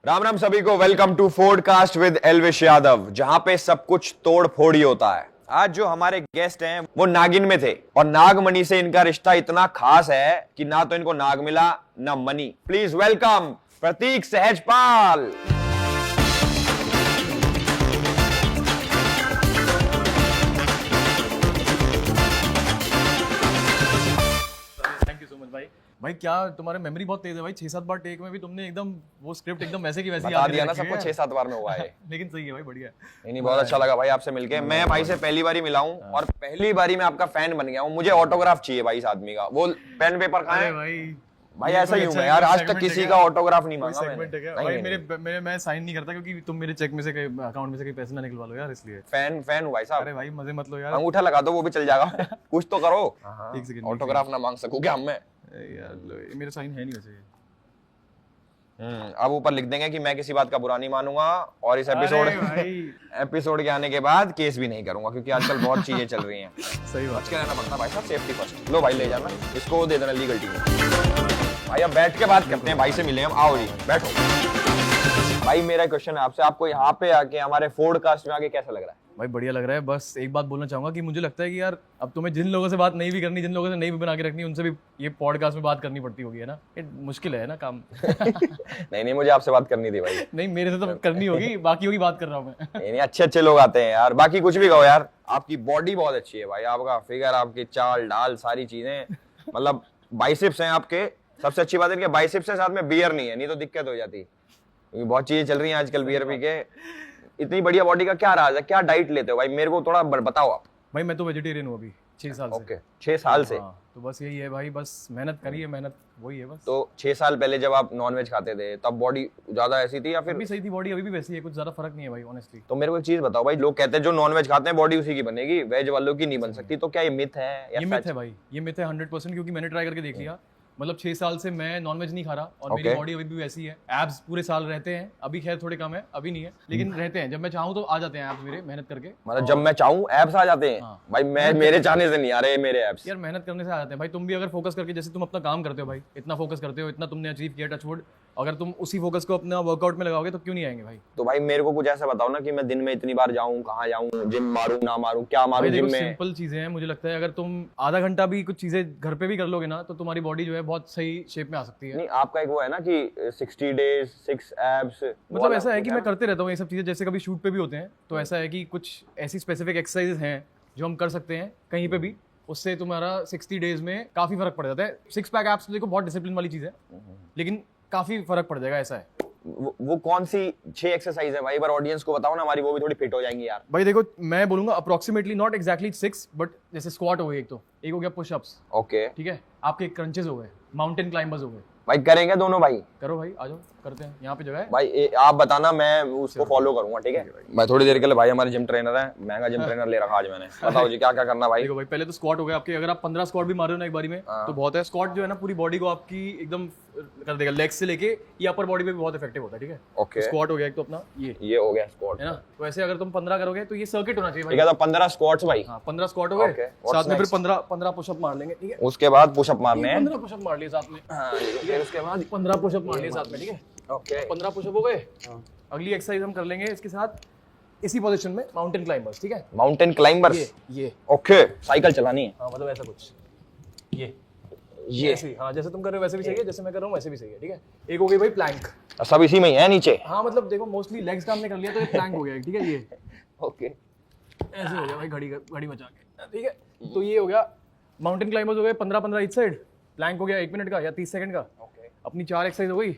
राम राम सभी को, welcome to podcast with Elvish Yadav, जहां पे सब कुछ तोड़ फोड़ ही होता है। आज जो हमारे गेस्ट हैं वो नागिन में थे और नागमणि से इनका रिश्ता इतना खास है कि ना तो इनको नाग मिला ना मनी। Please welcome Pratik Sahajpal. Thank you so much भाई। भाई क्या तुम्हारी मेमोरी बहुत तेज है भाई। 6-7 बार टेक में भी तुमने एकदम वो स्क्रिप्ट एकदम वैसे की वैसी बता याद दिया ना रखी सबको, है। 6-7 बार में हुआ है। लेकिन सही है भाई, बढ़िया है। नहीं, बहुत अच्छा लगा भाई आपसे मिलके। मैं भाई से पहली बारी मिला हूँ और पहली बारी में आपका फैन बन गया हूँ। मुझे ऑटोग्राफ चाहिए भाई इस आदमी का। वो पेन पेपर कहाँ अरे है भाई भाई? ऐसा ही हूँ मैं यार, आज तक किसी का ऑटोग्राफ नहीं मांगा सेगमेंट है क्या? मैंने। भाई मेरे मैं साइन नहीं करता क्योंकि तुम मेरे चेक में से अकाउंट में से कहीं पैसे ना निकलवा लो यार, इसलिए। फैन हूँ भाई साहब। अरे भाई मजे मत लो यार। अंगूठा लगा दो वो भी चल जाएगा। कुछ तो करो। एक सेकंड ऑटोग्राफ ना मांग सकूं क्या हम? मैं यार लो, ये मेरा साइन है नहीं वैसे। अब ऊपर लिख देंगे कि मैं किसी बात का बुरा नहीं मानूंगा और इस एपिसोड के आने के बाद केस भी नहीं करूंगा, क्योंकि आजकल बहुत चीजें चल रही हैं। सही बात। बच के रहना पड़ता भाई साहब, सेफ्टी फर्स्ट। लो भाई ले जाना, इसको दे देना लीगल टीम। भाई अब बैठ के बात करते हैं, भाई से मिले हम। आओ जी बैठो। भाई मेरा क्वेश्चन है आपसे, आपको यहाँ पे आके हमारे फोडकास्ट में आके कैसा लग रहा है? भाई बढ़िया लग रहा है। बस एक बात बोलना चाहूंगा कि मुझे लगता है कि यार अब तुम्हें जिन लोगों से बात नहीं भी करनी, जिन लोगों से नहीं भी बना के रखनी, उनसे भी ये पॉडकास्ट में बात करनी पड़ती होगी, है ना? ये मुश्किल है ना काम। नहीं, मुझे आपसे बात करनी थी भाई। नहीं मेरे से तो करनी होगी, बाकी होगी बात कर रहा हूँ मैं। नहीं, अच्छे लोग आते हैं यार। बाकी कुछ भी कहो यार, आपकी बॉडी बहुत अच्छी है भाई। आपका फिगर, आपकी चाल डाल, सारी चीजें, मतलब बाइसेप्स हैं आपके। सबसे अच्छी बात है कि बाइसेप्स के साथ में बियर नहीं है, नहीं तो दिक्कत हो जाती, क्योंकि बहुत चीजें चल रही हैं आजकल बियर पी के। इतनी बढ़िया बॉडी का क्या राज है? क्या डाइट लेते हो भाई? मेरे को थोड़ा बताओ आप। भाई मैं तो वेजिटेरियन हूँ अभी 6 साल से। ओके, 6 साल से। हाँ, तो बस यही है भाई, बस मेहनत करिए, मेहनत वही है बस। तो 6 साल पहले जब आप नॉनवेज खाते थे तब बॉडी ज्यादा ऐसी थी या फिर? अभी सही थी बॉडी, अभी भी वैसी है, कुछ ज्यादा फर्क नहीं है भाई ऑनेस्टली। तो मेरे को एक चीज बताओ भाई, लोग कहते हैं जो नॉनवेज खाते हैं बॉडी उसी की बनेगी, वेज वालों की नहीं बन सकती, तो क्या ये मिथ है या ये मिथ है भाई, ये मिथ है 100%, क्योंकि मैंने ट्राई करके देख लिया। मतलब 6 साल से मैं नॉनवेज नहीं खा रहा और मेरी बॉडी अभी भी वैसी है। एब्स पूरे साल रहते हैं, अभी खैर थोड़े कम है, अभी नहीं है, लेकिन रहते हैं। जब मैं चाहूँ तो आ जाते हैं एब्स मेरे, मेहनत करके। मतलब जब मैं चाहूँ एब्स आ जाते हैं? हाँ। भाई मेरे चाहने से नहीं आ रहे मेरे एब्स। यार मेहनत करने से आ जाते हैं भाई। तुम भी अगर फोकस करके, जैसे तुम अपना काम करते हो भाई, इतना फोकस करते हो, इतना तुमने अचीव किया, टचवुड, अगर तुम उसी फोकस को अपना वर्कआउट में लगाओगे तो क्यों नहीं आएंगे भाई? तो भाई मेरे को कुछ ऐसा बताओ ना कि मैं दिन में इतनी बार जाऊं, कहाँ जाऊं, जिम मारूं ना मारूं, क्या मारूं जिम में? सिंपल चीजें हैं। मुझे लगता है अगर तुम आधा घंटा भी कुछ चीजें घर पे भी कर लोगे ना, तो तुम्हारी बॉडी जो है बहुत सही शेप में आ सकती है। नहीं, आपका एक वो है ना कि 60 डेज 6 एब्स, मतलब ऐसा है कि मैं करते रहता हूँ ये सब चीजें। जैसे कभी शूट पे भी होते हैं तो ऐसा है कि कुछ ऐसी स्पेसिफिक एक्सरसाइजेस हैं जो हम कर सकते हैं कहीं पे भी, उससे तुम्हारा 60 डेज में काफी फर्क पड़ जाता है। 6 पैक एब्स देखो बहुत डिसिप्लिन वाली चीज है, लेकिन काफी फर्क पड़ जाएगा, ऐसा है। वो कौन सी 6 एक्सरसाइज है भाई? पर ऑडियंस को बताओ ना, हमारी वो भी थोड़ी फिट हो जाएंगी यार। भाई देखो मैं बोलूंगा अप्रोक्सीमेटली, नॉट एक्जैक्टली 6, बट जैसे स्क्वाट हो गई एक, तो एक हो गया पुशअप्स, ओके ठीक है, आपके क्रंचेस हो गए, माउंटेन क्लाइंबर्स हो गए। भाई करेंगे दोनों भाई? करो भाई, आ जाओ करते हैं, यहाँ पे जगह है भाई। आप बताना, मैं उसको फॉलो करूंगा, ठीक है भाई? थोड़ी देर के लिए भाई, हमारे जिम ट्रेनर है, महंगा जिम ट्रेनर ले रखा आज मैंने। बताओ जी क्या क्या करना भाई? देखो भाई, पहले तो स्क्वाट हो गया आपके। अगर आप 15 स्क्वाट भी मार रहे हो ना एक बारी में तो बहुत है। स्क्वाट जो है ना पूरी बॉडी को आपकी एकदम कर देगा, लेग्स से लेके ये अपर बॉडी पे भी बहुत इफेक्टिव होता है, ठीक है? ओके, स्क्वाट हो गया एक तो अपना ये हो गया स्क्वाट, है ना? तो ऐसे अगर तुम 15 करोगे तो ये सर्किट होना चाहिए भाई। ठीक है, तो 15 स्क्वाट्स भाई। हाँ 15 स्क्वाट हो गए, Okay, साथ में फिर 15 पुशअप मार लेंगे, ठीक है? उसके बाद पुशअप मारने हैं। 15 पुशअप मार लिए साथ में, फिर उसके बाद 15 पुशअप मार लिए साथ में, ठीक है? ओके 15 पुशअप हो गए। अगली एक्सरसाइज हम कर लेंगे इसके साथ, इसी पोजीशन में, माउंटेन क्लाइंबर्स, ठीक है? माउंटेन क्लाइंबर्स, ये ओके। साइकिल चलानी है? हाँ मतलब ऐसा कुछ, ये ये हाँ जैसे तुम कर रहे हो वैसे भी सही है, जैसे मैं कर रहा हूँ वैसे भी सही है, ठीक है? एक हो गई भाई प्लैंक। सब इसी में ही है नीचे? हाँ मतलब देखो मोस्टली लेग्स का हमने कर लिया तो ये प्लैंक हो गया, ठीक है? ये ओके, ऐसे हो गया भाई, घड़ी बचा के, ठीक है? तो ये हो गया माउंटेन क्लाइंबर्स हो गए 15-15 इच साइड, प्लैंक हो गया 1 मिनट का या 30 सेकंड का। अपनी 4 एक्सरसाइज हो गई,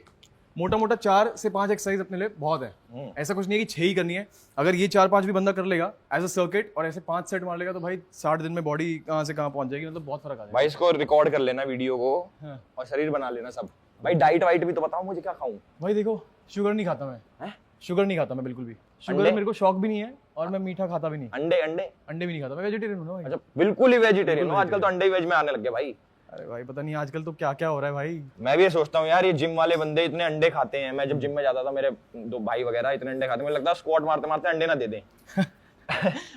मोटा मोटा 4 से 5 एक्सरसाइज अपने लिए बहुत है। ऐसा कुछ नहीं है कि 6 ही करनी है। अगर ये 4-5 भी बंदा कर लेगा एज अ सर्किट और ऐसे 5 सेट मार लेगा तो भाई 60 दिन में बॉडी कहाँ से कहाँ पहुंच जाएगी, मतलब बहुत फर्क आ जाएगा भाई। इसको रिकॉर्ड कर लेना वीडियो को, हाँ। और शरीर बना लेना सब। भाई डाइट वाइट भी तो बताओ मुझे, क्या खाऊं? भाई देखो शुगर नहीं खाता मैं, शुगर नहीं खाता मैं बिल्कुल भी। शुगर मेरे को शौक भी नहीं है और मैं मीठा खाता भी नहीं। अंडे भी नहीं खाता मैं, वेजिटेरियन हूँ। अच्छा, बिल्कुल ही वेजिटेरियन हो? आजकल तो अंडे वेज में आने लग गए भाई। अरे भाई पता नहीं आजकल तो क्या क्या हो रहा है भाई। मैं भी ये सोचता हूँ यार, ये जिम वाले बंदे इतने अंडे खाते हैं। मैं जब जिम में जाता था, मेरे 2 भाई वगैरह इतने अंडे खाते, मुझे लगता है स्क्वाट मारते मारते अंडे ना दे दें।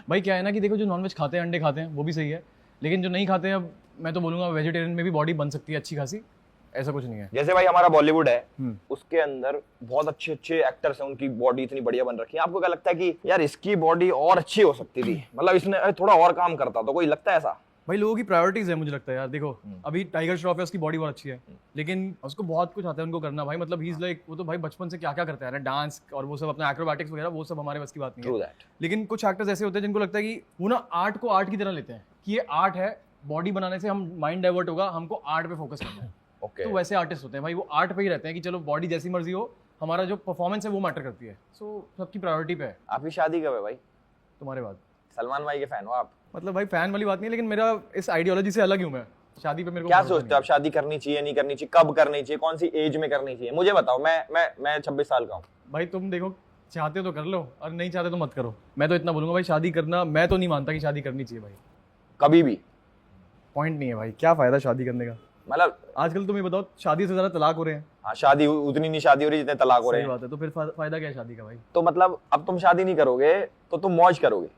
भाई क्या है ना कि देखो जो नॉनवेज खाते हैं, अंडे खाते हैं, वो भी सही है, लेकिन जो नहीं खाते हैं, अब मैं तो बोलूँगा वेजिटेरियन में भी बॉडी बन सकती है अच्छी खासी। ऐसा कुछ नहीं है। जैसे भाई हमारा बॉलीवुड है, हम्म। उसके अंदर बहुत अच्छे अच्छे एक्टर्स हैं, उनकी बॉडी इतनी बढ़िया बन रखी है, आपको क्या लगता है कि यार इसकी बॉडी और अच्छी हो सकती थी, मतलब इसने थोड़ा और काम करता, तो कोई लगता है ऐसा? भाई लोगों की प्रायोरिटीज है, मुझे लगता है यार। देखो अभी टाइगर श्रॉफ है, उसकी बॉडी बहुत अच्छी है, लेकिन उसको बहुत कुछ आता है उनको करना भाई। मतलब ही इज लाइक, वो तो भाई बचपन से क्या क्या करता है ना, डांस और वो सब, अपना एक्रोबैटिक्स वगैरह, वो सब हमारे बस की बात नहीं ट्रू है। दैट। लेकिन कुछ एक्टर्स ऐसे होते हैं जिनको लगता है कि वो ना आर्ट को आर्ट की तरह लेते हैं कि ये आर्ट है, बॉडी बनाने से हम माइंड डाइवर्ट होगा, हमको आर्ट पे फोकस करना है। ओके। तो वैसे आर्टिस्ट होते हैं भाई, वो आर्ट पे ही रहते हैं कि चलो बॉडी जैसी मर्जी हो, हमारा जो परफॉर्मेंस है वो मैटर करती है। सो सबकी प्रायोरिटी पे है। आपकी शादी कब है भाई? तुम्हारे बाद सलमान भाई के फैन हो आप? मतलब भाई फैन वाली बात नहीं है, लेकिन मेरा इस आइडियोलॉजी से अलग हूँ मैं। शादी पे मेरे को क्या भरोसा सोचते हो आप, शादी करनी चाहिए नहीं करनी चाहिए, कब करनी चाहिए, कौन सी एज में करनी चाहिए? मुझे बताओ, मैं 26 साल का हूँ। नहीं। भाई तुम देखो, चाहते हो तो कर लो और नहीं चाहते तो मत करो। मैं तो इतना बोलूंगा भाई, शादी करना, मैं तो नहीं मानता कि शादी करनी चाहिए भाई। कभी भी? पॉइंट नहीं है भाई, क्या फायदा शादी करने का? मतलब आजकल तुम ये बताओ, शादी से ज्यादा तलाक हो रहे हैं। हाँ, शादी उतनी नहीं शादी हो रही जितने तलाक हो रहे सही हैं। बात है, तो फिर फायदा क्या है शादी का भाई? तो मतलब अब तुम शादी नहीं करोगे तो तुम मौज करोगे?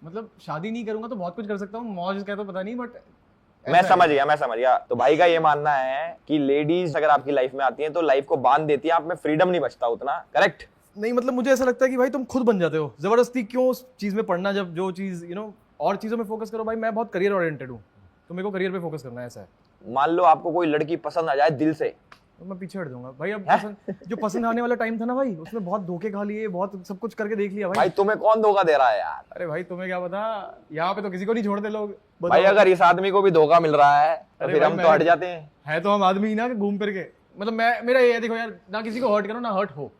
मतलब शादी नहीं करूंगा तो बहुत कुछ कर सकता हूँ, मौज क्या तो पता नहीं, बट मैं समझ गया। तो भाई का ये मानना है कि लेडीज अगर आपकी लाइफ में आती हैं तो लाइफ को बांध देती है, आप में फ्रीडम नहीं बचता उतना, करेक्ट? नहीं, मतलब मुझे ऐसा लगता है कि भाई तुम खुद बन जाते हो, जबरदस्ती क्यों उस चीज में पढ़ना, जब जो चीज और चीजों में फोकस करो। भाई मैं बहुत करियर ओरिएंटेड हूँ, तो मेरे को करियर पे फोकस करना है, ऐसा है। मान लो आपको कोई लड़की पसंद आ जाए दिल से, तो मैं पीछे हट जाऊंगा भाई। अब जो पसंद आने वाला टाइम था ना भाई, उसमें बहुत धोखे खा लिए, बहुत सब कुछ करके देख लिया भाई। भाई तुम्हें कौन धोखा दे रहा है यार? अरे भाई तुम्हें क्या पता, यहाँ पे तो किसी को नहीं छोड़ते लोग। भाई बताओ। अगर इस आदमी को भी धोखा मिल रहा है तो अरे फिर भाई हम तो हट जाते हैं। है तो हम आदमी ही ना, कि घूम फिर के। मतलब मेरा ये है, देखो यार, ना किसी को हर्ट करो ना हर्ट हो,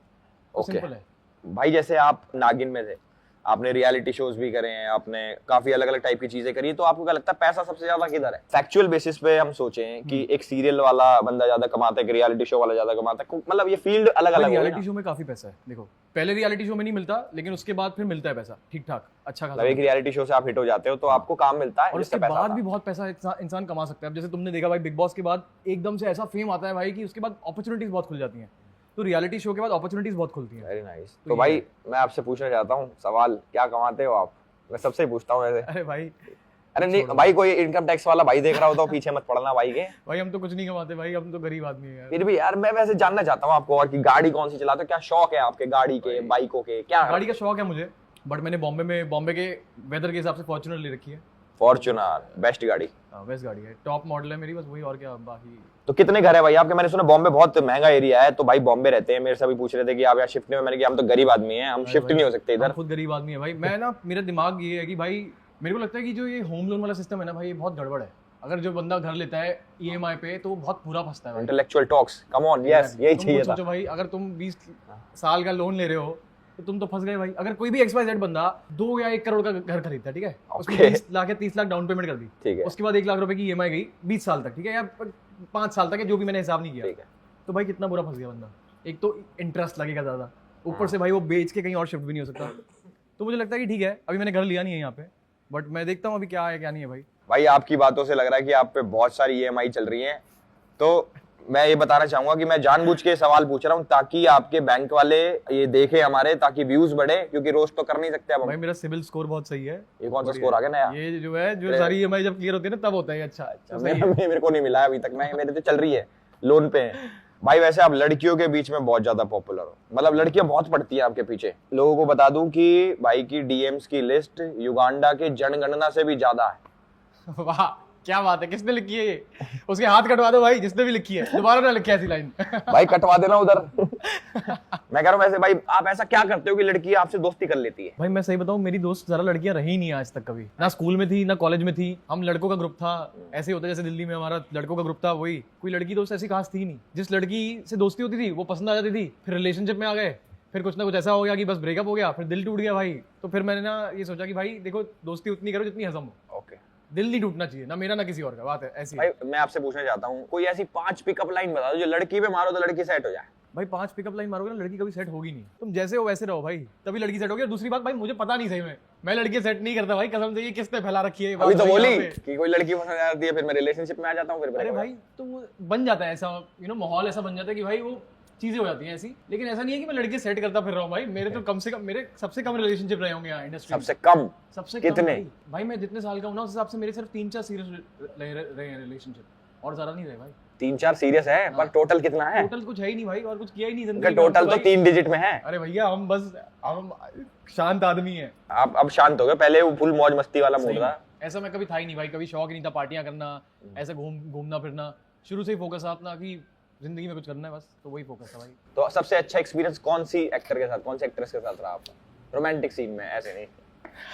ओके। सिंपल है। भाई जैसे आप नागिन में थे, आपने रियलिटी शोज भी करे हैं, आपने काफी अलग अलग टाइप की चीजें करी, तो आपको क्या लगता है पैसा सबसे ज्यादा किधर है? फैक्चुअल बेसिस पे हम सोचें कि एक सीरियल वाला बंदा ज्यादा कमाता है कि रियलिटी शो वाला ज्यादा कमाता है, मतलब ये फील्ड अलग अलग है। रियलिटी शो में काफी पैसा है। देखो पहले रियलिटी शो में नहीं मिलता, लेकिन उसके बाद फिर मिलता है पैसा, ठीक ठाक, अच्छा खासा। मतलब एक रियलिटी शो से आप हिट हो जाते हो तो आपको काम मिलता है और जिससे उसके पैसा बाद आता भी है। बहुत पैसा इंसान कमा सकता है। अब जैसे तुमने देखा भाई, बिग बॉस के बाद एकदम से ऐसा फेम आता है भाई कि उसके बाद अपॉर्चुनिटीज बहुत खुल जाती हैं। तो रियलिटी शो के बाद अपॉर्चुनिटीज बहुत खुलती हैं। Very nice. तो भाई मैं आपसे पूछना चाहता हूँ सवाल, क्या कमाते हो आप? मैं सबसे ही पूछता हूँ वैसे। अरे भाई, अरे नहीं भाई, कोई इनकम टैक्स वाला भाई देख रहा हो तो पीछे मत पड़ना भाई के। भाई हम तो कुछ नहीं कमाते भाई, हम तो गरीब आदमी है यार। फिर भी यार मैं वैसे जानना चाहता हूँ आपको, और कि गाड़ी कौन सी चलाते हो, क्या शौक है आपके गाड़ी के, बाइकों के, क्या? गाड़ी का शौक है मुझे, बट मैंने बॉम्बे के वेदर के हिसाब से फॉर्च्यूनर ले रखी है। फॉर्च्यूनर बेस्ट गाड़ी। बेस्ट गाड़ी है, टॉप मॉडल है मेरी, बस वही, और क्या बाकी। तो कितने घर है भाई आपके? मैंने सुना बॉम्बे बहुत महंगा एरिया है, तो भाई बॉम्बे रहते हैं, मेरे से भी पूछ रहे थे कि आप यहाँ शिफ्ट नहीं हो। मैंने कहा हम तो गरीब आदमी हैं, हम शिफ्ट नहीं हो सकते हम इधर। खुद गरीब आदमी है भाई। मैं ना, मेरा दिमाग ये है कि भाई मेरे को लगता है कि जो ये होम लोन वाला सिस्टम है ना भाई, ये बहुत गड़बड़ है। अगर जो बंदा घर लेता है ईएमआई पे, तो वो बहुत पूरा फंसता है भाई। Intellectual talks, come on, yes यही तुम चाहिए खुद था। सोचो भाई, अगर तुम 20 साल का लोन ले रहे हो तो तुम तो फंस गए भाई। अगर कोई भी XYZ बंदा 2 या 1 करोड़ का घर खरीदता है, ठीक है, उसमें Okay. 20 लाख या 30 लाख डाउन पेमेंट कर दी, ठीक है, उसके बाद 1 लाख रुपए की ईएमआई गई 20 साल तक, ठीक है, या 5 साल तक है, जो भी मैंने हिसाब नहीं किया, ठीक है। तो भाई कितना बुरा फंस गया बंदा। एक तो इंटरेस्ट लगेगा ज्यादा, ऊपर से भाई वो बेच के कहीं और शिफ्ट भी नहीं हो सकता। तो मुझे लगता है कि ठीक है, अभी मैंने घर लिया नहीं है यहाँ पे, बट मैं देखता हूँ अभी क्या है क्या नहीं है भाई। भाई आपकी बातों से लग रहा है कि आप पे बहुत सारी EMI चल रही हैं, तो मैं ये बताना चाहूंगा कि मैं जानबूझ के सवाल पूछ रहा हूँ ताकि आपके बैंक वाले ये देखे हमारे, ताकि व्यूज बढ़े, क्योंकि रोज तो कर नहीं सकते अब हम। भाई मेरा सिविल स्कोर बहुत सही है। ये कौन सा स्कोर आ गया नया? ये जो है, जो सारी ईएमआई जब क्लियर होती है ना, तब होता है अच्छा। तो सही है। मेरे को नहीं मिला है अभी तक, मैं मेरे तो चल रही है, लोन पे है। भाई वैसे आप लड़कियों के बीच में बहुत ज्यादा पॉपुलर हो, मतलब लड़कियां बहुत पड़ती हैं आपके पीछे। लोगों को बता दूं कि भाई की DMs की लिस्ट युगांडा के जनगणना से भी ज्यादा है। वाह क्या बात है, किसने लिखी है ये? उसके हाथ कटवा दो भाई, जिसने भी लिखी है, दोबारा ना लिखे ऐसी लाइन। भाई कटवा देना उधर। मैं कह रहा हूँ वैसे भाई आप ऐसा क्या करते हो कि लड़की आपसे दोस्ती कर लेती है? भाई मैं सही बताऊं, मेरी दोस्त ज्यादा लड़कियां रही नहीं आज तक कभी, ना स्कूल में थी ना कॉलेज में थी। हम लड़कों का ग्रुप था, ऐसे होता है जैसे दिल्ली में हमारा लड़कों का ग्रुप था, वही। कोई लड़की दोस्त ऐसी खास थी नहीं। जिस लड़की से दोस्ती होती थी वो पसंद आ जाती थी, फिर रिलेशनशिप में आ गए, फिर कुछ ना कुछ ऐसा हो गया कि बस ब्रेकअप हो गया, फिर दिल टूट गया भाई। तो फिर मैंने ना ये सोचा कि भाई देखो, दोस्ती उतनी करो जितनी हजम हो, ओके। दिल नहीं टूटना चाहिए, ना मेरा ना किसी और का। बात है ऐसी है। भाई मैं आपसे पूछना चाहता हूँ, कोई ऐसी 5 पिकअप लाइन बता दो जो लड़की पे मारो तो लड़की सेट हो जाए। भाई 5 पिकअप लाइन मारोगे ना, लड़की कभी सेट होगी नहीं। तुम जैसे हो वैसे रहो भाई, तभी लड़की सेट होगी। और दूसरी बात भाई, मुझे पता नहीं सही में, मैं लड़की सेट नहीं करता भाई, कसम से। ये किसने फैला रखी है? अभी तो भाई बोली यहाँ पे। कि कोई लड़की पसंद आती है, फिर मैं रिलेशनशिप में आ जाता हूँ, फिर अरे भाई तो बन जाता है ऐसा, माहौल ऐसा बन जाता है कि भाई वो चीजें हो जाती हैं ऐसी। लेकिन ऐसा नहीं है कि मैं लड़के सेट करता फिर रहा हूँ भाई। मेरे तो कम से कम, मेरे सबसे कम रिलेशनशिप रहे होंगे यहाँ इंडस्ट्री में। सबसे कम? सबसे कितने? कम भाई मैं जितने साल का हूँ ना, उस हिसाब से मेरे सिर्फ 3-4 सीरियस रहे हैं रिलेशनशिप, और ज्यादा नहीं रहे भाई। 3-4 सीरियस है, पर टोटल कितना है? टोटल कुछ है ही नहीं भाई, और कुछ किया ही नहीं उनका जिंदगी में। टोटल तो भाई- 3 डिजिट में है। अरे भैया हम शांत आदमी है। आप अब शांत हो गए, पहले वो फुल मौज मस्ती वाला मूड था। ऐसा मैं कभी था ही नहीं भाई, कभी शौक ही नहीं था पार्टियां करना, ऐसे घूमना फिरना। शुरू से ही फोकस था अपना कि जिंदगी में कुछ करना है बस, तो वही फोकस था भाई। तो सबसे अच्छा एक्सपीरियंस कौन सी एक्टर के साथ, कौन से एक्ट्रेस के साथ रहा आपका? रोमांटिक सीन में, ऐसे नहीं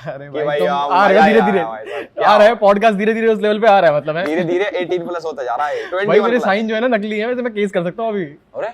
अरे कि भाई तुम हाँ, आ रहे हो मजा धीरे आया धीरे, भाई साहब, क्या आ रहा है पॉडकास्ट धीरे धीरे उस लेवल पे आ रहा है, मतलब है धीरे धीरे 18+ होता जा रहा है, 21 भाई मेरे plus। साइन जो है ना नकली है, वैसे मैं केस कर सकता हूँ अभी। अरे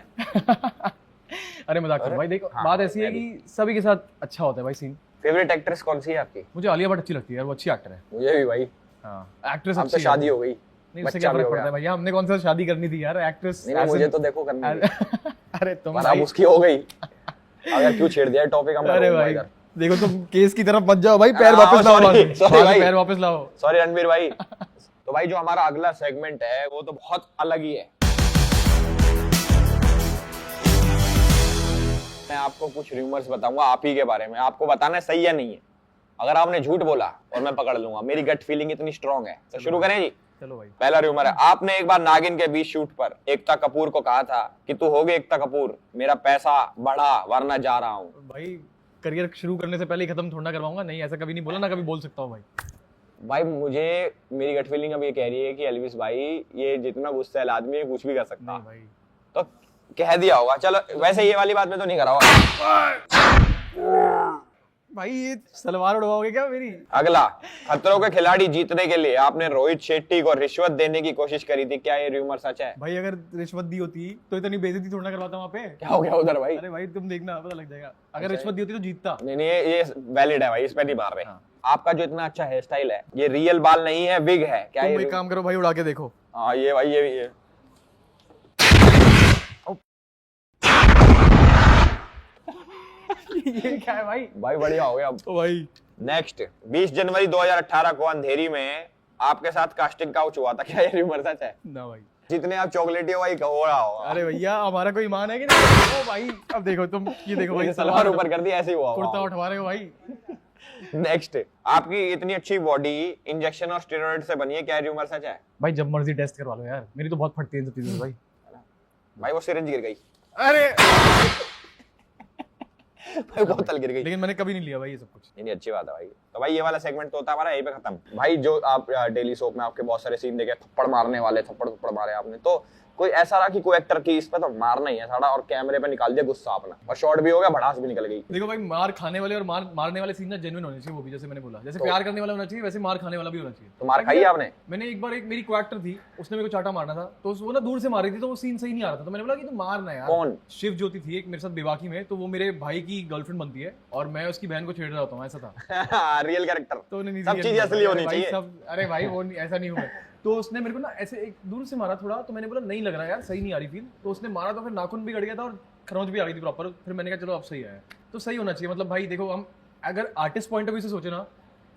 अरे मजाक कर भाई, देखो हाँ, बात ऐसी है कि सभी के साथ अच्छा होता है भाई सीन। फेवरेट एक्ट्रेस कौन सी है आपकी? मुझे आलिया भट्ट अच्छी लगती है यार, वो अच्छी एक्टर है। मुझे भी भाई। हाँ एक्ट्रेस अब अच्छी तो है। शादी हो गई, नहीं उससे बच्चा क्या भी फर्क हो पड़ता है गया। भैया, हमने कौन सा शादी करनी थी यार, एक्ट्रेस। नहीं मुझे तो देखो करनी थी, अरे तुम पर भाई, अब उसकी हो गई। अगर क्यों छेड़ दिया टॉपिक हम? अरे भाई देखो तुम केस की तरफ मत जाओ भाई, पैर हाँ, वापस लाओ sorry, बाद में। sorry बाद में भाई। पैर वापस लाओ। सॉरी रणवीर भाई। तो भाई जो हमारा अगला सेगमेंट है वो तो बहुत अलग ही है। मैं आपको कुछ रूमर्स बताऊंगा आप ही के बारे में, आपको बताना है सही या नहीं है। अगर आपने झूठ बोला और मैं पकड़ लूंगा, मेरी गट फीलिंग इतनी स्ट्रांग है। तो शुरू करें जी। चलो भाई। पहला रूमर है, आपने एक बार नागिन के बीच शूट पर एकता कपूर को कहा था कि तू होगी एकता कपूर, मेरा पैसा बढ़ा वरना जा रहा हूँ। भाई करियर शुरू करने से पहले ही खत्म थोड़ा ना करवाऊंगा, नहीं ऐसा कभी नहीं बोला, ना कभी बोल सकता हूँ भाई। भाई मुझे मेरी गट फीलिंग अब ये कह रही है कि एल्विस भाई ये जितना गुस्सैल आदमी है कुछ भी कर सकता, नहीं भाई तो कह दिया होगा। चलो वैसे ये वाली बात में तो नहीं करा होगा। भाई ये सलवार उड़वाओगे क्या मेरी? अगला, खतरों के खिलाड़ी जीतने के लिए आपने रोहित शेट्टी को रिश्वत देने की कोशिश करी थी, क्या ये रूमर सच है? भाई अगर रिश्वत दी होती तो इतनी बेइज्जती थोड़ा ना करवाता वहाँ पे। क्या हो गया उधर भाई? अरे भाई तुम देखना पता लग जाएगा, अगर रिश्वत दी होती तो जीतता। नहीं नहीं ये वैलिड है भाई, इस पे नहीं मार रहे। हाँ। आपका जो इतना अच्छा हेयर स्टाइल है ये रियल बाल नहीं है, विग है क्या तुम ये? एक काम करो भाई, उड़ा के देखो। हाँ ये भाई ये ये क्या है भाई? भाई बढ़िया हो गया। अब तो भाई नेक्स्ट, 20 जनवरी 2018 को अंधेरी में आपके साथ कास्टिंग काउच हुआ था, क्या ये रूमर सच है? ना भाई। जितने आप चॉकलेटी हो भाई हो रहा होगा। अरे भैया हमारा कोई ईमान है कि नहीं? ओ भाई अब देखो तुम, ये देखो भाई सलवार ऊपर कर दी ऐसे ही हुआ कुर्ता होगा। उठवा रहे हो भाई। नेक्स्ट, आपकी इतनी अच्छी बॉडी इंजेक्शन और स्टेरॉइड से बनी है, क्या रूमर सच है? भाई जब मर्जी टेस्ट करवा लो यार, मेरी तो बहुत फटती है इन सब चीजों से भाई। भाई वो सिरिंज गिर गई, अरे भाई बोतल गिर गई। लेकिन मैंने कभी नहीं लिया भाई ये सब कुछ। नहीं अच्छी बात है भाई। तो भाई ये वाला सेगमेंट तो होता है हमारा यहीं पे खत्म। भाई जो आप डेली सोप में आपके बहुत सारे सीन देखे, थप्पड़ मारने वाले, थप्पड़ मारे आपने, तो कोई ऐसा रहा कि कोई एक्टर की इस पे तो मारना ही है साड़ा, और कैमरे पे निकाल दिया गुस्सा अपना, और शॉट भी हो गया, भड़ास भी निकल गई। देखो भाई मार खाने वाले और मारने वाले सीन ना जेन्युइन होने चाहिए, वो भी जैसे मैंने बोला, जैसे तो- प्यार करने वाला होना चाहिए वैसे मार खाने वाला भी होना चाहिए। तो मार खाई है आपने? मैंने एक बार, एक मेरी को एक्टर थी, उसने मेरे को चाटा मारना था, तो वो ना दूर से मार रही थी, तो वो सीन सही नहीं आ रहा था, तो मैंने बोला कि तू मारना यार। कौन? शिव ज्योति थी एक मेरे साथ बेबाकी में, तो वो मेरे भाई की गर्लफ्रेंड बनती है और मैं उसकी बहन को छेड़ रहा होता हूँ, ऐसा था। रियल कैरेक्टर, तो उन्हें सब चीजें असली होनी भाई चाहिए। सब, अरे भाई वो ऐसा नहीं हुआ। तो उसने मेरे को ना ऐसे एक दूर से मारा थोड़ा, तो मैंने बोला नहीं लग रहा यार, सही नहीं आ रही फील, तो उसने मारा तो फिर नाखून भी गड़ गया था और खरोंच भी आ गई थी प्रॉपर। फिर मैंने कहा चलो अब सही आया, तो सही होना चाहिए। मतलब भाई देखो, हम अगर आर्टिस्ट पॉइंट ऑफ व्यू से सोचे ना,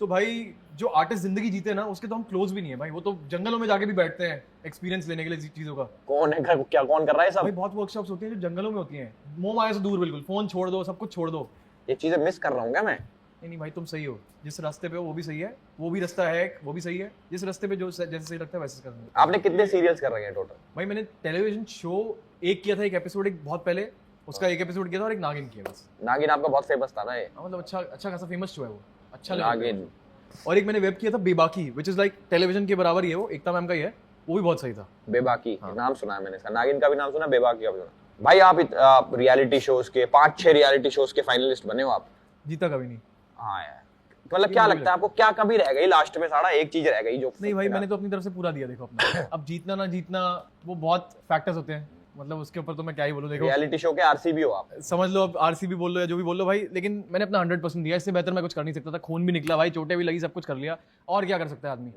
तो भाई जो आर्टिस्ट जिंदगी जीते ना उसके तो हम क्लोज भी नहीं है भाई, वो तो जंगलों में जाके भी बैठते हैं एक्सपीरियंस लेने के लिए चीजों का। कौन है, क्या कौन कर रहा है सब? भाई बहुत वर्कशॉप्स होती हैं जो जंगलों में होती हैं, मोह माया से दूर, बिल्कुल फोन छोड़ दो, सब कुछ छोड़ दो। ये चीजें मिस कर रहा हूँ क्या मैं? नहीं भाई तुम सही हो, जिस रास्ते पे हो वो भी सही है, वो भी रास्ता है वो भी सही है, जिस रास्ते पे जो जैसे सही लगता है वैसे करना। आपने कितने सीरियल्स कर रहे हैं टोटल? भाई मैंने टेलीविजन शो एक किया था, एक एपिसोड, एक बहुत पहले उसका एक एपिसोड किया था, और एक नागिन किया बस। नागिन आपका बहुत फेमस था ना ये? हाँ, मतलब अच्छा खासा फेमस शो है वो, अच्छा लगा। नागिन। और एक मैंने वेब किया था बेबाकी, विच इज लाइक टेलीविजन के बराबर ही है, वो एकता मैम का ही है, वो भी बहुत सही था। बेबाकी नाम सुना है मैंने इसका, नागिन का भी नाम सुना, बेबाकी का भी सुना। भाई आप रियलिटी शोज के 5-6 रियलिटी शोज के फाइनलिस्ट बने हो आप। जीता कभी नहीं। हाँ यार, मतलब क्या लगता है आपको, क्या कभी रह गई लास्ट में सारा, एक चीज रह गई जो? नहीं भाई मैंने तो अपनी तरफ से पूरा दिया, देखो अपना। अब जीतना ना जीतना वो बहुत फैक्टर्स होते हैं, मतलब उसके ऊपर तो मैं क्या ही बोलूं। देखो रियलिटी शो के आरसीबी हो आप, समझ लो, अब आरसीबी बोल लो या जो भी बोल लो भाई, लेकिन मैंने अपना 100% दिया, इससे बेहतर मैं कुछ कर नहीं सकता था। खून भी निकला भाई, चोटें भी लगी, सब कुछ कर लिया, और क्या कर सकता है आदमी।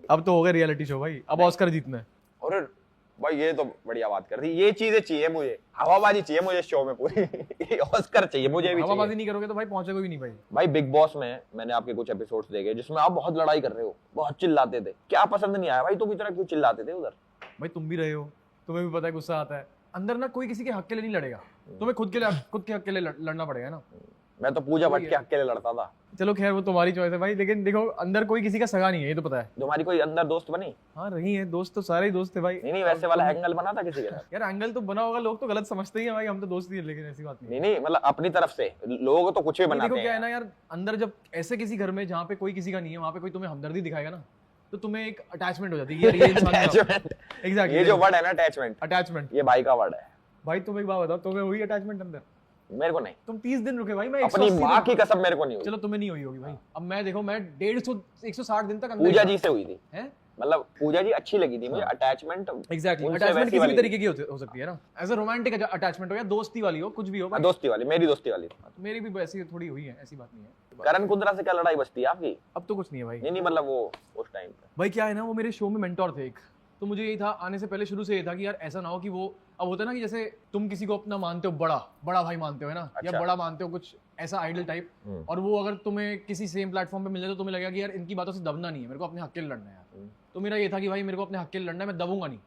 अब तो हो गया रियलिटी शो भाई, अब ऑस्कर जीतना है। और भाई ये तो बढ़िया बात कर दी, ये चीजें चाहिए मुझे, हवाबाजी चाहिए मुझे शो में पूरी। ऑस्कर चाहिए मुझे भी, हवाबाजी चाहिए। नहीं करोगे तो भाई पहुंचेगा भी नहीं भाई। भाई बिग बॉस में मैंने आपके कुछ एपिसोड्स देखे जिसमें आप बहुत लड़ाई कर रहे हो, बहुत चिल्लाते थे, क्या पसंद नहीं आया भाई? तुम इतना क्यों चिल्लाते थे उधर? भाई तुम भी रहे हो, तुम्हें भी पता है गुस्सा आता है अंदर ना, कोई किसी के हक के लिए नहीं लड़ेगा, तुम्हें खुद के हक के लिए लड़ना पड़ेगा ना। मैं तो पूजा भट्ट के हक के लिए लड़ता था। चलो खैर वो तुम्हारी चॉइस है भाई, लेकिन देखो अंदर कोई किसी का सगा नहीं है, ये तो पता है। तुम्हारी कोई अंदर दोस्त बनी? हाँ रही है दोस्त, तो सारे ही दोस्त थे भाई। नहीं वैसे वाला एंगल बना था किसी के साथ? यार एंगल तो बना होगा, लोग तो गलत समझते ही हैं भाई, हम तो दोस्त ही है, लेकिन ऐसी बात नहीं है। नहीं मतलब अपनी तरफ से लोग तो कुछ भी बनाते देखो हैं। क्या है ना यार, अंदर जब ऐसे किसी घर में जहाँ पे कोई किसी का नहीं है, वहाँ पे कोई तुम्हें हमदर्दी दिखाएगा ना, तो तुम्हें एक अटैचमेंट हो जाती है यार, ये इंसान अटैचमेंट, एग्जैक्टली ये जो वर्ड है ना अटैचमेंट, अटैचमेंट। ये भाई का वर्ड है। भाई तुम एक बात बताओ, तुम्हें हुई अटैचमेंट अंदर? मेरे को नहीं। तुम 30 दिन रुके भाई, मैं अपनी 180 माँ दिन- की कसम मेरे को नहीं हुई। चलो तुम्हें नहीं हुई होगी भाई, अब मैं देखो मैं 150 160 दिन तक अंदर पूजा ही जी से हुई थी, था। हैं मतलब पूजा जी अच्छी लगी थी मुझे। अटैचमेंट एग्जैक्टली, उनसे अटैचमेंट वैसी किसी भी वाली तरीके की हो सकती है ना, एज अ रोमांटिक अटैचमेंट हो या दोस्ती वाली हो, कुछ भी हो भाई। दोस्ती वाली, मेरी दोस्ती वाली। तो मेरी भी वैसी थोड़ी हुई है, ऐसी बात नहीं है। करण कुंद्रा से क्या लड़ाई बचती है आपकी? अब तो कुछ नहीं है भाई। नहीं मतलब वो उस टाइम पे भाई क्या है ना, वो मेरे शो में मेंटोर थे एक, तो मुझे यही था आने से पहले शुरू से ये था कि यार ऐसा ना हो कि वो, अब होता है ना कि जैसे तुम किसी को अपना मानते हो, बड़ा बड़ा भाई मानते हो है ना, या अच्छा। बड़ा मानते हो कुछ ऐसा आइडल टाइप, और वो अगर तुम्हें किसी सेम प्लेटफॉर्म पे मिल जाए तो तुम्हें लगेगा कि यार इनकी बातों से दबना नहीं है, मेरे को अपने हक के लिए लड़ना है यार। तो मेरा ये था कि भाई मेरे को अपने हक के लिए लड़ना है, मैं दबूंगा नहीं।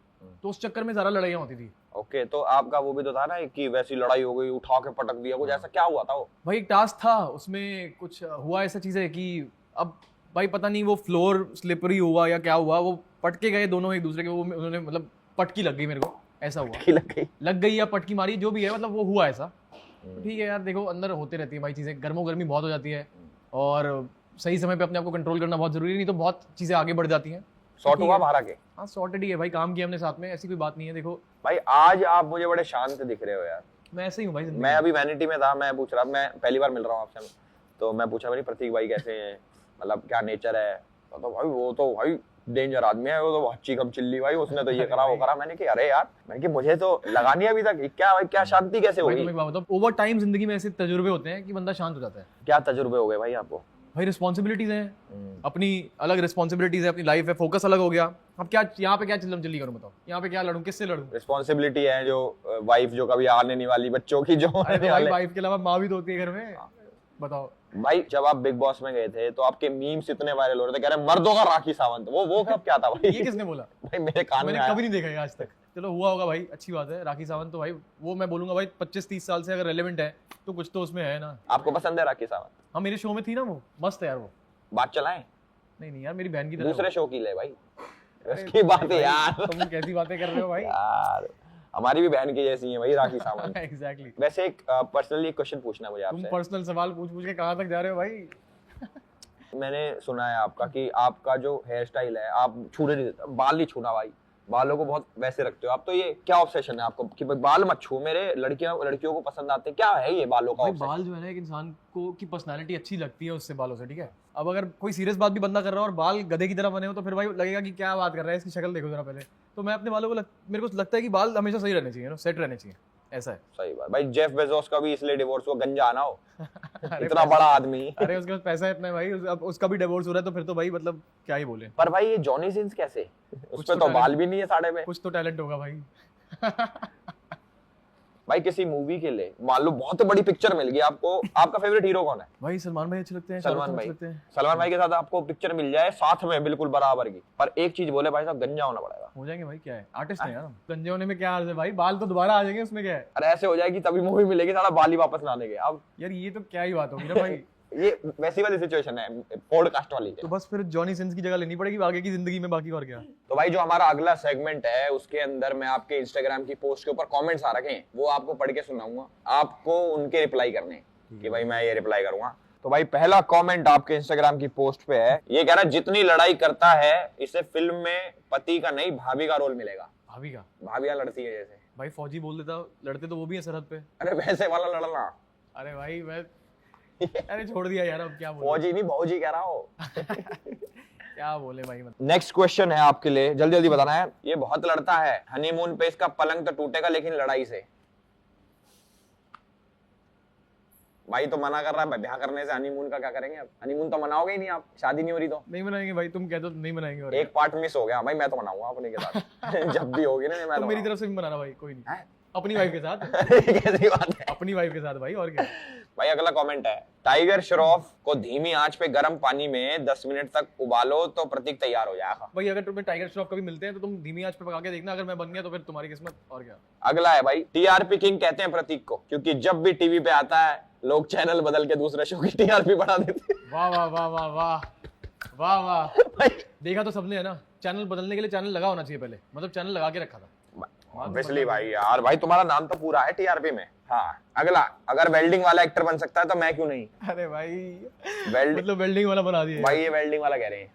तो उस चक्कर में ज़्यादा लड़ाइयाँ होती थी। ओके, तो आपका वो भी तो था ना कि वैसी लड़ाई हो गई, उठा के पटक दिया, कुछ ऐसा क्या हुआ था वो? भाई एक टास्क था, उसमें कुछ हुआ ऐसा चीज़ है कि अब भाई पता नहीं वो फ्लोर स्लिपरी हुआ या क्या हुआ, वो पटके गए दोनों एक दूसरे के, वो उन्होंने मतलब पटकी लग गई मेरे को, ऐसा हुआ। की लग गई या पटकी मारी, जो भी है, मतलब वो हुआ ऐसा। ठीक है यार, देखो अंदर होते रहती है भाई चीज़ें, गर्मो गर्मी बहुत हो जाती है, और सही समय पे अपने आप को कंट्रोल करना बहुत जरूरी है, नहीं तो बहुत चीज़ें आगे बढ़ जाती हैं। सॉर्ट हुआ बाहर आके? हाँ सॉर्टेड ही है भाई, काम किया हमने साथ में, ऐसी कोई बात नहीं है। देखो भाई आज आप मुझे बड़े शांत दिख रहे हो यार। मैं ऐसे ही हूँ भाई जिंदगी मैं अभी वैनिटी में था, मैं पूछ रहा, मैं पहली बार मिल रहा हूँ आपसे, तो मैं पूछा मेरी प्रतीक भाई कैसे हैं, मतलब क्या नेचर है, तो भाई वो तो भाई डेंजर आदमी है, वो तो अच्छी कम चिल्ली भाई, उसने तो ये करा वो करा। मैंने कि अरे यार, मैंने कि मुझे तो लगा नहीं अभी तक, क्या भाई क्या शांति कैसे हो भाई। गई? तुम एक बात बताओ, ओवर टाइम जिंदगी में ऐसे तजुर्बे होते हैं कि बंदा शांत हो जाता है। क्या तजुर्बे हो गए भाई आपको? भाई रिस्पॉन्सिबिलिटीज हैं, अपनी अलग रिस्पॉन्सिबिलिटीज है, अपनी लाइफ है, फोकस अलग हो गया। अब क्या यहाँ पे क्या चिल्लम चिल्ली करूँ बताओ, यहाँ पे क्या लड़ूं, किससे लड़ूं? रिस्पॉन्सिबिलिटी है जो वाइफ जो कभी आने नहीं वाली, बच्चों की जो अरे आने तो भाई वाले। वाइफ के अलावा माँ भी तो होती है घर में, बताओ। भाई जब आप बिग बॉस में गए थे तो आपके मीम्स इतने वायरल हो रहे थे, कह रहे मर्दों का राखी सावंत, वो कब क्या था भाई? ये किसने बोला? भाई मेरे कान में मैंने आया। कभी नहीं देखा है आज तक। चलो हुआ होगा भाई, अच्छी बात है। राखी सावंत तो भाई वो मैं बोलूंगा भाई 25-30 साल से अगर रेलेवेंट है तो कुछ तो उसमें है ना। आपको पसंद है राखी सावंत? हाँ मेरे शो में थी ना, वो मस्त है यार वो। बात चलाएं? नहीं यार, मेरी बहन की तरह दूसरे शो की ले भाई, उसकी बात है यार। तुम कैसी बातें कर रहे हो भाई? यार हमारी भी बहन की जैसी है भाई राखी सावंत। एग्जैक्टली। वैसे एक पर्सनली एक क्वेश्चन पूछना है मुझे तुम आपसे। पर्सनल सवाल पूछ पूछ के कहाँ तक जा रहे हो भाई? मैंने सुना है आपका कि आपका जो हेयर स्टाइल है, आप छूने नहीं देते, बाल नहीं छूना भाई, बालों को बहुत वैसे रखते हो आप, तो ये क्या ऑब्सेशन है आपको कि भाई बाल मत छू, मेरे लड़कियों को पसंद आते हैं, क्या है ये बालों का भाई obsession? बाल जो है ना, एक इंसान को की पर्सनालिटी अच्छी लगती है उससे, बालों से। ठीक है, अब अगर कोई सीरियस बात भी बंदा कर रहा है और बाल गधे की तरह बने हो तो फिर भाई लगेगा कि क्या बात कर रहा है, इसकी शक्ल देखो जरा पहले। तो मैं अपने बालों को मेरे को लगता है कि बाल हमेशा सही रहने चाहिए, सेट रहने चाहिए, ऐसा है। सही बात भाई। जेफ बेजोस का भी इसलिए डिवोर्स हुआ, गंजा आना हो। इतना बड़ा आदमी। अरे उसके पास पैसा इतना है भाई, अब उसका भी डिवोर्स हो रहा है तो फिर तो भाई मतलब क्या ही बोले। पर भाई ये जॉनी सिंस कैसे, उस पे तो तो बाल भी नहीं है साढ़े पे। कुछ तो टैलेंट होगा भाई। भाई किसी मूवी के लिए मान लो बहुत बड़ी पिक्चर मिल गई आपको, आपका फेवरेट हीरो कौन है? भाई सलमान भाई अच्छे लगते हैं, सलमान भाई। लगते हैं। सलमान भाई के साथ आपको पिक्चर मिल जाए साथ में बिल्कुल बराबर की, पर एक चीज बोले भाई साहब, गंजा होना पड़ेगा। हो जाएंगे भाई, क्या है, आर्टिस्ट है यार। गंजे होने में क्या अर्ज है भाई, बाल तो दोबारा आ जाएंगे, उसमें क्या है। अरे ऐसे हो जाएगी तभी मूवी मिलेगी, सारा बाल ही वापस ना देंगे। अब यार ये तो क्या ही बात होगी ना भाई। ये वैसी वाली सिचुएशन है पॉडकास्ट वाली तो बस फिर जॉनी सिंस की जगह लेनी पड़ेगी आगे की जिंदगी में, बाकी और क्या। तो भाई जो हमारा अगला सेगमेंट है उसके अंदर मैं आपके इंस्टाग्राम की पोस्ट के ऊपर कमेंट्स आ रखे हैं, वो आपको पढ़ के सुनाऊंगा, आपको उनके रिप्लाई करने कि भाई मैं ये रिप्लाई करूंगा। तो भाई पहला कमेंट आपके इंस्टाग्राम की पोस्ट पे है, ये कह रहा है जितनी लड़ाई करता है इसे फिल्म में पति का नहीं भाभी का रोल मिलेगा। भाभी का? भाभियां लड़ती है जैसे भाई फौजी बोल देता, लड़ते तो वो भी है सरहद पे। अरे वैसे वाला लड़ना। अरे भाई मैं अरे छोड़ दिया यार, अब क्या बोले। फौजी नहीं भौजी कह रहा हो। क्या बोले भाई मतलब। नेक्स्ट क्वेश्चन है आपके लिए, जल्दी जल्दी बताना है। ये बहुत लड़ता है, हनीमून पे इसका पलंग तो टूटेगा लेकिन लड़ाई से। भाई तो मना कर रहा है ब्याह करने से, हनीमून का क्या करेंगे अब? हनीमून तो मनाओगे ही नहीं आप, शादी नहीं हो रही तो। नहीं मनाएंगे भाई, तुम कहते हो तो नहीं मनाएंगे। और एक पार्ट मिस हो गया भाई, मैं तो मनाऊंगा अपने के साथ। जब भी होगी ना मैं तो तो मेरी तरफ से भी मनाना भाई, कोई नहीं, हैं? अपनी वाइफ के साथ। कैसी बात है अपनी वाइफ के साथ भाई, और क्या। भाई अगला कमेंट है, टाइगर श्रॉफ को धीमी आंच पे गर्म पानी में 10 मिनट तक उबालो तो प्रतीक तैयार हो जाएगा। भाई अगर तुम्हें टाइगर श्रॉफ कभी मिलते हैं तो तुम धीमी आंच पे पका के देखना, अगर मैं बन गया तो फिर तुम्हारी किस्मत, और क्या। अगला है भाई, टीआरपी किंग कहते हैं प्रतीक को, क्योंकि जब भी टीवी पे आता है लोग चैनल बदल के दूसरे शो की टीआरपी बढ़ा देते। वाह वाह वाह वाह वाह वाह वाह। भाई देखा तो सबने है ना, चैनल बदलने के लिए चैनल लगा होना चाहिए पहले, मतलब चैनल लगा के रखा था। ऑब्वियसली भाई यार, भाई तुम्हारा नाम तो पूरा है टीआरपी में। हाँ अगला, अगर वेल्डिंग वाला एक्टर बन सकता है तो मैं क्यों नहीं। अरे भाई वेल्ड मतलब वेल्डिंग वाला बना दिया भाई, ये वेल्डिंग वाला कह रहे हैं।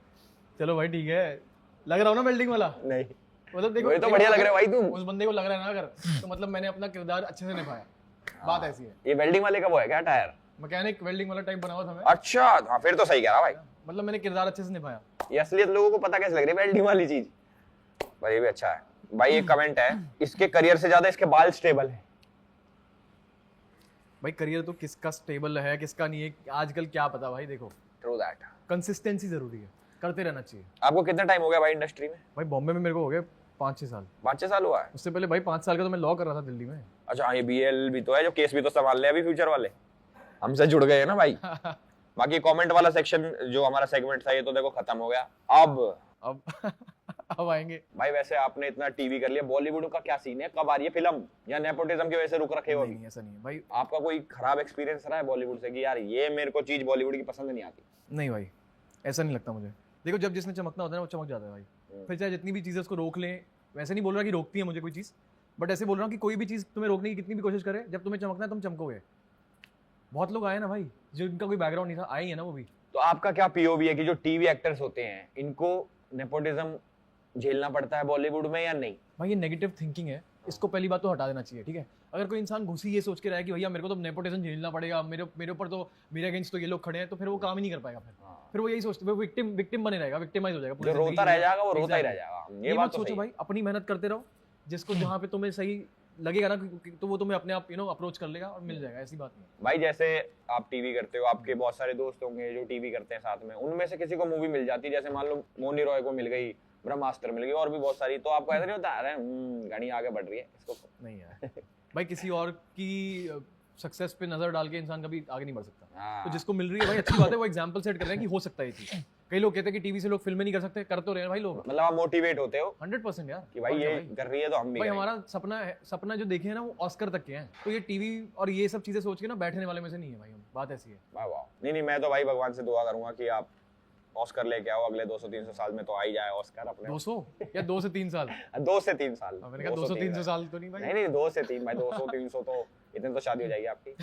चलो भाई ठीक है, लग रहा हो ना वेल्डिंग वाला, नहीं मतलब देखो वही तो बढ़िया लग रहा है भाई तुम। उस बंदे को लग रहा है ना अगर, तो मतलब मैंने अपना किरदार अच्छे से निभाया। बात ऐसी है। ये वेल्डिंग वाले का वो है क्या टायर? मैकेनिक वेल्डिंग वाला टाइप बना हुआ था मैं, अच्छा हाँ, फिर तो सही कह रहा भाई। मतलब मैंने किरदार अच्छे से निभाया। ये असलियत लोगों को पता कैसे लग रही है वेल्डिंग वाली चीज। पर ये भी अच्छा है भाई। एक कमेंट है, इसके करियर से ज्यादा इसके बाल स्टेबल है। भाई करियर तो किसका स्टेबल है किसका नहीं है आजकल क्या पता भाई। देखो ट्रू दैट। कंसिस्टेंसी जरूरी है, करते रहना चाहिए। आपको कितना टाइम हो गया भाई इंडस्ट्री में? भाई बॉम्बे में मेरे को हो गए 5-6 साल। 5-6 साल हुआ है? उससे पहले भाई 5 साल का तो मैं लॉ कर रहा था दिल्ली में। अच्छा हाँ, ये बीएल भी तो है, जो केस भी तो संभाल ले अभी फ्यूचर वाले। हमसे जुड़ गए हैं ना भाई। बाकी कमेंट वाला सेक्शन जो हमारा सेगमेंट था ये तो देखो खत्म हो गया। अब अब आएंगे। भाई वैसे आपने इतना टीवी कर लिया, बॉलीवुड का क्या सीन है, कब आ रही है फिल्म, या नेपोटिज्म की वजह से रुक रखे हो? नहीं ऐसा नहीं है भाई। आपका कोई खराब एक्सपीरियंस रहा है बॉलीवुड से कि यार ये मेरे को चीज बॉलीवुड की पसंद नहीं आती? नहीं भाई ऐसा नहीं लगता मुझे। देखो जब जिसने चमकना होता है ना वो चमक जाता है भाई। फिर चाहे जितनी भी चीज़ें उसको रोक लें, वैसे नहीं बोल रहा कि रोकती है मुझे कोई चीज़, बट ऐसे बोल रहा हूँ कि कोई भी चीज़ तुम्हें रोकने की कितनी भी कोशिश करे, जब तुम्हें चमकना है तुम चमकोगे। बहुत लोग आए ना भाई जिनका कोई बैकग्राउंड नहीं था, आए ही है ना वो भी। तो आपका क्या पीओवी है कि जो टीवी एक्टर्स होते हैं इनको नेपोटिज्म झेलना पड़ता है बॉलीवुड में या नहीं? भाई ये नेगेटिव थिंकिंग है, इसको पहली बात तो हटा देना चाहिए। ठीक है, अगर कोई इंसान घुसी ये सोच के रहा है कि भैया मेरे को तो नेपोटिज्म झेलना पड़ेगा, मेरे ऊपर तो मेरे अगेंस्ट तो ये लोग खड़े हैं, तो फिर वो काम ही नहीं कर पाएगा। फिर वो यही सोचते, वो विक्टिम बने रहेगा, विक्टिमाइज हो जाएगा पूरी जो रोता जिंदगी। रह जाएगा वो रोता ही रह जाएगा। ये बात सोचो भाई, अपनी मेहनत करते रहो, जिसको जहाँ पे तुम्हें सही लगेगा ना तो वो तुम्हें अपने आप अप्रोच कर लेगा और मिल जाएगा, ऐसी बात नहीं। भाई जैसे आप टीवी करते हो, आपके बहुत सारे दोस्त होंगे जो टीवी करते हैं साथ में, उनमें से किसी को मूवी मिल जाती है, जैसे मान लो मोनी रॉय को मिल गई, ब्रह्मास्त्र मिल गई, और भी बहुत सारी, तो आपको ऐसा नहीं होता अरे घड़ी आगे बढ़ रही है इसको? नहीं यार भाई किसी और की सक्सेस पे नजर डाल के इंसान कभी आगे नहीं बढ़ सकता। हाँ। तो जिसको मिल रही है भाई अच्छी बात है, वो एग्जांपल सेट कर रहे हैं कि हो सकता है ये चीज। कई लोग कहते हैं कि टीवी से लोग फिल्में नहीं कर सकते, कर तो रहे हैं भाई लोग। मतलब आप मोटिवेट होते हो 100% यार कि भाई और क्या ये कर रही है तो हम भी भाई करेंगे। हमारा सपना जो देखे हैं ना वो ऑस्कर तक के हैं। तो ये टीवी और ये सब चीजें सोच के ना बैठने वाले में से नहीं है भाई हम। बात ऐसी है। वाह वाह। नहीं मैं तो भाई भगवान से दुआ करूंगा कि आप ऑस्कर लेके आओ, अगले 200-300 साल में तो आ ही जाए ऑस्कर अपने। 200 या 2 से 3 साल? 2 से 3 साल। मैंने कहा 200-300 साल तो नहीं भाई। नहीं 2 से 3 भाई, 200-300 तो इतने तो शादी हो जाएगी आपकी।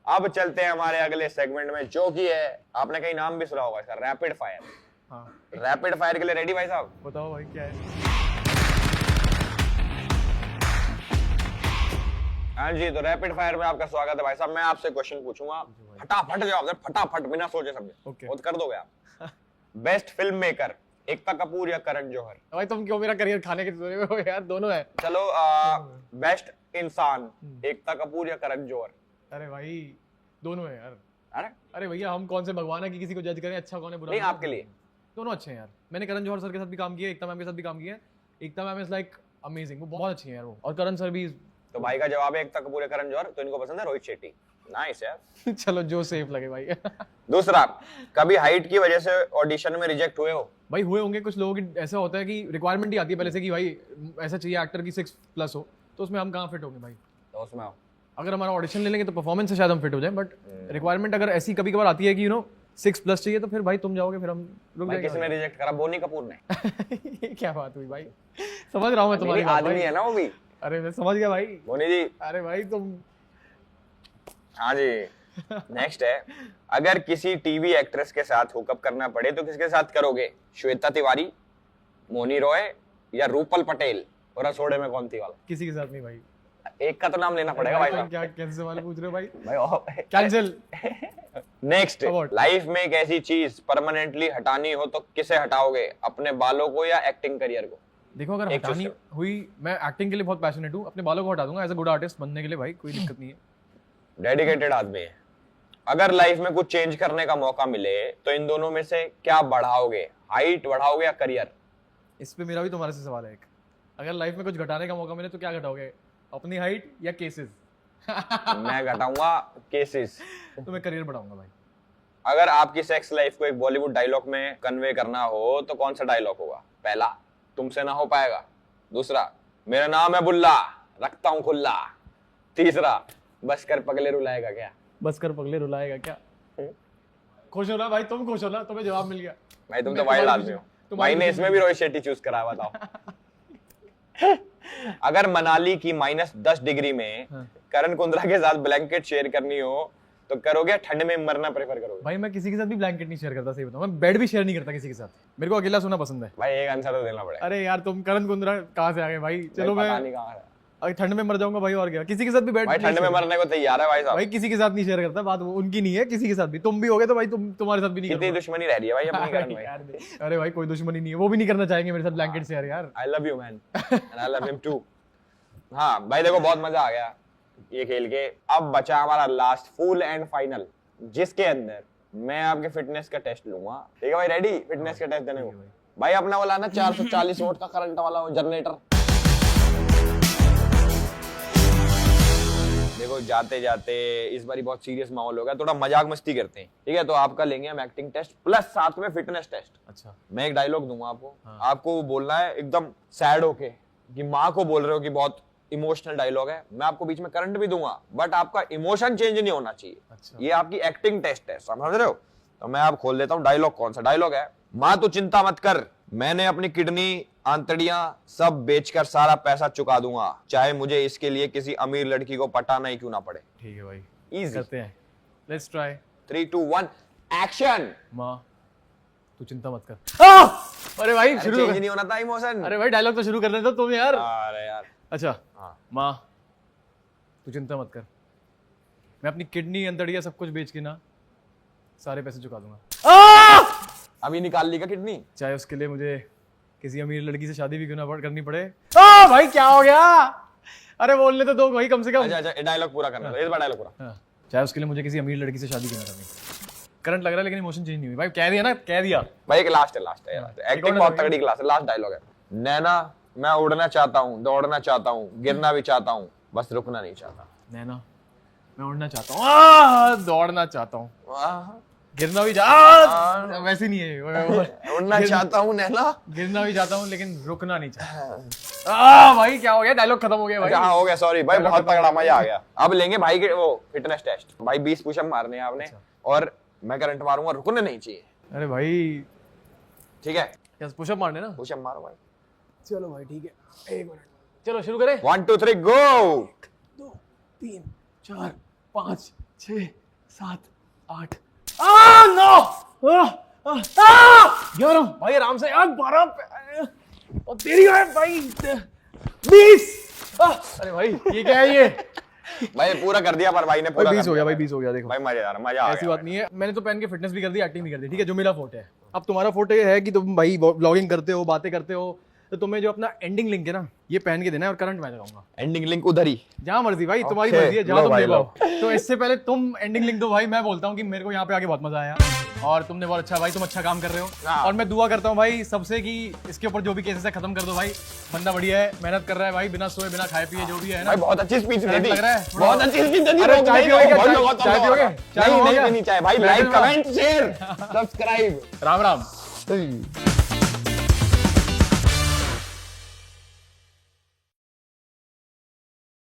अब चलते हैं हमारे अगले सेगमेंट में, जो कि है, आपने कहीं नाम भी सुना होगा इसका, रैपिड फायर। हाँ रैपिड फायर के लिए रेडी भाई साहब? बताओ भाई क्या है। हाँ जी, तो रैपिड फायर में आपका स्वागत है भाई साहब। मैं आपसे क्वेश्चन पूछूंगा, फटाफट जवाब दे, फटाफट बिना सोचे समझे। Okay. वो कर दोगे आप? Best film maker, Ekta Kapoor या करण जौहर? भाई तुम क्यों मेरा करियर खाने के सोच रहे हो यार, दोनों है। चलो बेस्ट इंसान, एकता कपूर या करण जौहर? अरे भाई दोनों है यार। अरे अरे भैया हम कौन से भगवान है कि किसी को जज करें अच्छा कौन है बुरा नहीं, कौन है? आपके लिए दोनों अच्छे हैं यार। मैंने करण जौहर सर के साथ भी काम किया, एकता मैम के साथ भी काम किया है। एकता मैम इज लाइक अमेजिंग, वो बहुत अच्छी है यार वो, और करण सर भी। तो भाई का जवाब है एकता कपूर या करण जौहर, तो इनको पसंद है रोहित शेट्टी। नाइस यार। चलो जो सेफ लगे भाई। दूसरा, कभी हाइट की वजह से ऑडिशन में रिजेक्ट हुए हो? भाई हुए होंगे कुछ लोगों की। ऐसा होता है कि रिक्वायरमेंट ही आती है पहले से कि भाई ऐसा चाहिए एक्टर की 6+ हो, तो उसमें हम कहाँ फिट होंगे भाई। तो उसमें आओ। अगर हमारा ऑडिशन ले लेंगे तो परफॉर्मेंस से शायद हम फिट हो जाए, बट रिक्वायरमेंट अगर ऐसी कभी कभार आती है कि 6+ चाहिए, तो फिर भाई तुम जाओगे, फिर हम रुक भाई जाएंगे। किसने रिजेक्ट करा? बोनी कपूर ने। ये क्या बात हुई भाई? समझ रहा हूँ मैं तुम्हारी नहीं, बात आदमी भाई। है ना वो भी। अरे मैं समझ गया भाई। बोनी जी। अरे भाई तुम। हाँ जी। नेक्स्ट है, अगर किसी टीवी एक्ट्रेस के साथ हुकअप करना पड़े तो किसके साथ करोगे? श्वेता तिवारी, मोनी रॉय या रूपल पटेल? और रसोड़े में कौन थी वाला? किसी के साथ नहीं भाई। एक का तो नाम लेना पड़ेगा भाई तुम साहब। क्या कैंसिल वाले पूछ रहे हो भाई? भाई कैंसिल। Next, Award. लाइफ में एक ऐसी चीज परमानेंटली हटानी हो तो किसे हटाओगे? अपने बालों को या एक्टिंग करियर को? देखो अगर एक हटानी चूज हुई, मैं एक्टिंग के लिए बहुत पैशनेट हूँ, अपने बालों को हटा दूंगा एज अ गुड आर्टिस्ट बनने के लिए भाई, कोई दिक्कत नहीं है। डेडिकेटेड आदमी है। अगर लाइफ में कुछ चेंज करने का मौका मिले तो इन दोनों में से क्या बढ़ाओगे? हाइट बढ़ाओगे या करियर? इस पे मेरा भी तुम्हारे से सवाल है एक। अगर लाइफ में कुछ घटाने का मौका मिले तो क्या घटाओगे? अपनी हाइट या केसेस? मैं घटाऊंगा केसेस। तो मैं करियर बढ़ाऊंगा भाई। अगर आपकी सेक्स लाइफ को एक बॉलीवुड डायलॉग में कन्वे करना हो तो कौन सा डायलॉग होगा? पहला, तुमसे ना हो पाएगा। दूसरा, मेरा नाम है बुल्ला, रखता हूं खुल्ला। तीसरा, बस कर पगले रुलाएगा क्या? बस कर पगले रुलाएगा क्या? खुश हो ना भाई, तुम खुश हो ना, तुम्हें जवाब मिल गया भाई तुम तो वाइल्ड आदमी हो भाई ने इसमें भी रोहित शेट्टी चूज करा, बताओ। अगर मनाली की -10 डिग्री में करण कुंद्रा के साथ ब्लैंकेट शेयर करनी हो तो करोगे, ठंड में मरना प्रेफर करोगे? भाई मैं किसी के साथ भी ब्लैंकेट नहीं शेयर करता, सही बताऊं, मैं बेड भी शेयर नहीं करता किसी के साथ, मेरे को अकेला सोना पसंद है। भाई एक आंसर तो देना पड़ेगा। अरे यार तुम करण कुंद्रा कहाँ से आ गए भाई? चलो पता मैं नहीं कहाँ है अरे ठंड में मर जाऊंगा भाई, और क्या, किसी के साथ भी बेड भाई, ठंड में मरने को तैयार है भाई साहब। भाई किसी के साथ नहीं शेयर करता, बात उनकी नहीं है, किसी के साथ भी तुम भी होगे तो भाई तुम्हारे साथ भी नहीं कितनी करता। दुश्मनी रह रही है भाई अपनी करण भाई। यार अरे भाई कोई दुश्मनी नहीं है, वो भी नहीं करना चाहेंगे मेरे साथ ब्लैंकेट शेयर यार। I love you man and I love him too. हाँ भाई देखो बहुत मजा आ गया ये खेल के। अब बचा हमारा लास्ट फुल एंड फाइनल, जिसके अंदर मैं आपके फिटनेस का टेस्ट लूंगा। ठीक है भाई, रेडी फिटनेस का टेस्ट देने को? भाई अपना वाला ना 440 वोल्ट का करंट वाला जनरेटर। देखो जाते जाते इस बारी बहुत सीरियस माहौल होगा, थोड़ा मजाक मस्ती करते हैं, ठीक है? तो आपका लेंगे हम एक्टिंग टेस्ट प्लस साथ में फिटनेस टेस्ट। अच्छा, मैं एक डायलॉग दूंगा आपको, आपको बोलना है एकदम सैड होके कि माँ को बोल रहे हो कि बहुत इमोशनल डायलॉग है। मैं आपको बीच में करंट भी दूंगा बट आपका इमोशन चेंज नहीं होना चाहिए। अच्छा। ये आपकी एक्टिंग टेस्ट है, समझ रहे हो? तो मैं आप खोल देता हूँ डायलॉग। कौन सा डायलॉग है? माँ तू चिंता मत कर, मैंने अपनी किडनी आंतड़ियां सब बेचकर सारा पैसा चुका दूंगा, चाहे मुझे इसके लिए किसी अमीर लड़की को पटाना ही क्यों ना पड़े। ठीक है भाई, इजी करते हैं, लेट्स ट्राई। 3 2 1 एक्शन। माँ तू चिंता मत कर। अरे भाई शुरू चेंज नहीं होना था इमोशन। अरे भाई डायलॉग तो शुरू कर लेते तुम यार। अरे यार अच्छा, हाँ। माँ तू चिंता मत कर, मैं अपनी किडनी अंतड़िया सब कुछ बेच के ना सारे पैसे चुका दूंगा। अभी निकाल ली का किडनी? चाहे उसके लिए मुझे किसी अमीर लड़की से शादी भी क्यों ना करनी पड़े। भाई क्या हो गया? अरे बोलने तो दो भाई कम से कम। अच्छा अच्छा डायलॉग पूरा करना, इस बार डायलॉग पूरा। हाँ, चाहे उसके लिए मुझे किसी अमीर लड़की से शादी क्यों ना करनी। करंट लग रहा है लेकिन इमोशन चेंज नहीं हुई भाई। कह दिया ना, कह दिया भाई। एक लास्ट है यार, एक्टिंग बहुत तगड़ी क्लास है। लास्ट डायलॉग है। नैना मैं उड़ना चाहता हूँ, दौड़ना चाहता हूँ, गिरना भी चाहता हूँ, बस रुकना नहीं चाहता। नैना मैं उड़ना चाहता हूँ, दौड़ना चाहता हूँ, गिरना भी वैसे नहीं है। उड़ना चाहता हूँ नैना, गिरना भी चाहता हूँ लेकिन रुकना नहीं चाहता। भाई क्या हो गया? डायलॉग खत्म हो गया भाई। हाँ हो गया, सॉरी भाई, बहुत तगड़ा मजा आ गया। अब लेंगे भाई के वो फिटनेस टेस्ट। भाई 20 पुशअप मारने हैं आपने और मैं करंट मारूंगा, रुकने नहीं चाहिए। अरे भाई ठीक है, पुशअप मारने ना? पुशअप मारो भाई। चलो भाई ठीक है, एक मिनट, चलो शुरू करें। 1 2 3 गो। 2 3 4 5 6 7 8 11 भाई आराम से यार, 12 और तेरी है भाई 20। अरे भाई ये क्या है ये? भाई पूरा कर दिया पर भाई ने पूरा 20 हो गया भाई, 20 हो गया। देखो भाई मजेदार, मजा आ ऐसी गया। बात नहीं है, मैंने तो पहन के फिटनेस भी कर दी, एक्टिंग भी कर दी, ठीक है? जो मेरा फोर्टे है। अब तुम्हारा फोर्टे है कि तुम भाई ब्लॉगिंग करते हो, बातें करते हो, तो तुम्हें जो अपना एंडिंग लिंक है ना, ये पहन के देना है और करंट मैं लगाऊंगा। एंडिंग लिंक उधर ही, जहां मर्जी भाई, तुम्हारी Okay, मर्जी है, जहां लो तुम भाई, ले पाओ। तो इससे पहले तुम एंडिंग लिंक दो भाई। मैं बोलता हूँ कि मेरे को यहाँ पे आके बहुत मजा आया और तुमने बहुत अच्छा भाई, तुम अच्छा काम कर रहे हो। हाँ। और मैं दुआ करता हूँ भाई सबसे कि इसके ऊपर जो भी केसेस है खत्म कर दो भाई। बंदा बढ़िया है, मेहनत कर रहा है भाई, बिना सोए बिना खाए पिए, जो भी है ना। भाई बहुत अच्छी स्पीच दे दी, लग रहा है बहुत अच्छी स्पीच दे दी। अरे चाय पियोगे क्या? चाय पियोगे? नहीं नहीं पीनी चाय भाई। Like comment share subscribe. Ram Ram.